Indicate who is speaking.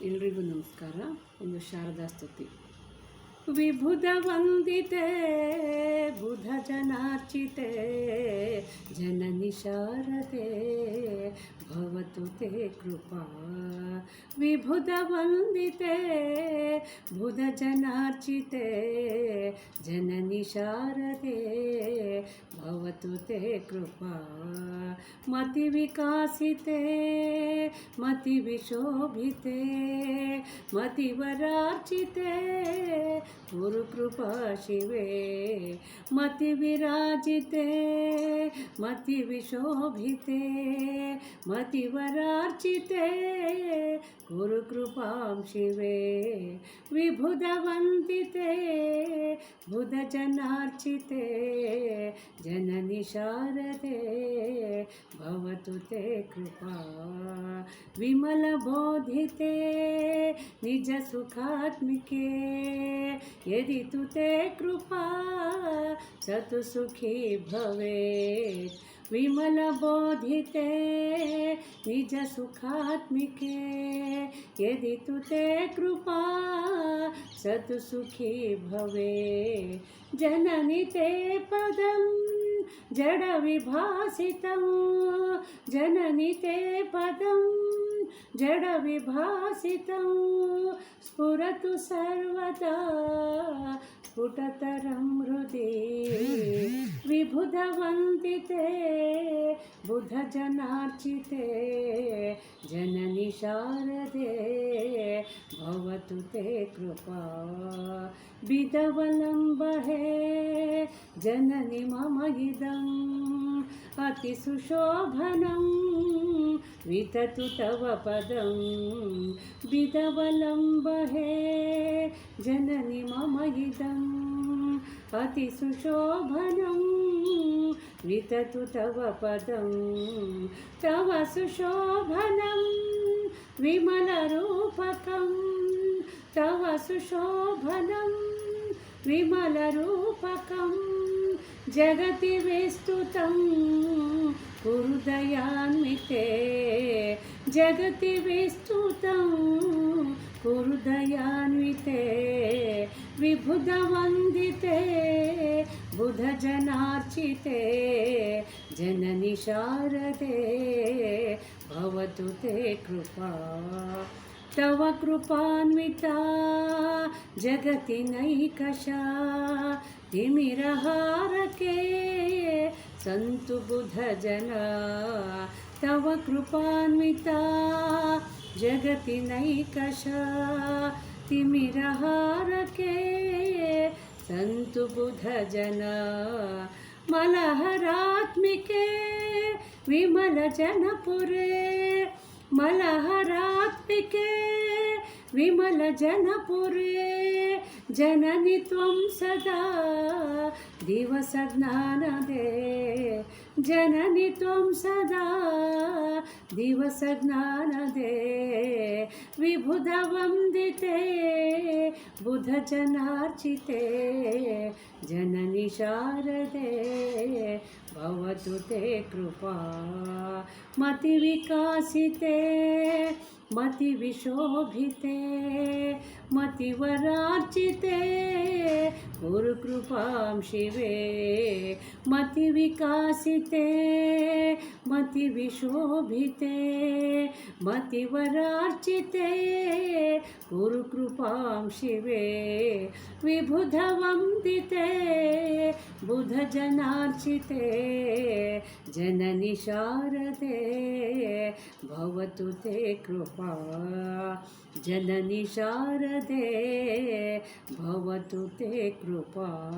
Speaker 1: ಎಲ್ರಿಗೂ ನಮಸ್ಕಾರ. ಒಂದು ಶಾರದಾ ಸ್ತುತಿ. ವಿಭುಧ ವಂದಿತೆ ಬುಧ ಜನಾರ್ಚಿತೆ ಜನನಿ ಶಾರದೆ ಭವತು ತೇ ಕೃಪಾ. ವಿಭುಧ ವಂದಿತೆ ಬುಧ ಜನಾರ್ಚಿತೆ ಜನನಿ ಶಾರದೆ ಭವತು ತೇ ಕೃಪಾ. ಮತಿ ವಿಕಾಸಿತೆ ಮತಿ ವಿಶೋಭಿತೆ ಮತಿವರಾರ್ಚಿತೆ ಗುರು ಕೃಪಾ ಶಿವೆ. ಮತಿ ವಿರಾಜಿತೆ ಮತಿ ವಿಶೋಭಿತೆ ಮತಿವರಾರ್ಚಿತೆ ಗುರು ಕೃಪಾಂ ಶಿವೆ. ವಿಭುಧ ವಂದಿತೆ ಬುಧ ಜನಾರ್ಚಿತೆ ಜನನಿ ಶಾರದೆ ಭವತು ತೇ ಕೃಪಾ. ವಿಮಲ ಬೋಧಿತೆ ನಿಜ ಸುಖಾತ್ಮಿಕೆ यदि तु ते कृपा सतु सुखी भवेत्. विमल बोधिते निज सुखात्मिके यदि तु ते कृपा सतु सुखी भवेत्. जननि ते पदं जड विभासितं जननि ते पदं जड विभासितं स्फुरतु सर्वदा स्फुटतरं हृदि. विभुध वन्दिते बुध जनार्चिते जननि शारदे भवतु ते कृपा. बिदवलम्बहे जननि मम इदम् अतिसुशोभनं विततु तव पदं. बिदवलम्बहे जननि मम इदम् अतिसुशोभनं विततु तव पदं. तव सुशोभनं विमलरूपकं तव सुशोभनं विमलरूपकं जगति विस्तुतं कुरु दयान्विते. जगति विस्तुतं कुरु दयान्विते. विभुध वन्दिते बुध जनार्चिते जननि शारदे भवतु ते कृपा. तव कृपान्विता जगति नैकशा तिमिरहारके सन्तु बुध जना. तव कृपान्विता जगति नैकशा तिमिरहारके सन्तु बुध जना. मलहरात्मिके विमल जनपुरे मलहरात्मिके विमल जनपुरे जननि त्वं सदा दिवस ज्ञानदे. जननि त्वं सदा दिवस ज्ञानदे. विभुध वन्दिते बुध जनार्चिते जननि शारदे भवतु ते कृपा. मति विकासिते मति विशोभिते मतिवरार्चिते गुरु कृपां शिवे. मति विकासिते मति विशोभिते मतिवरार्चिते गुरु कृपां शिवे. विभुध वन्दिते बुध जनार्चिते जननि शारदे भवतु ते कृपा. जननि शारदे भवतु ते कृपा.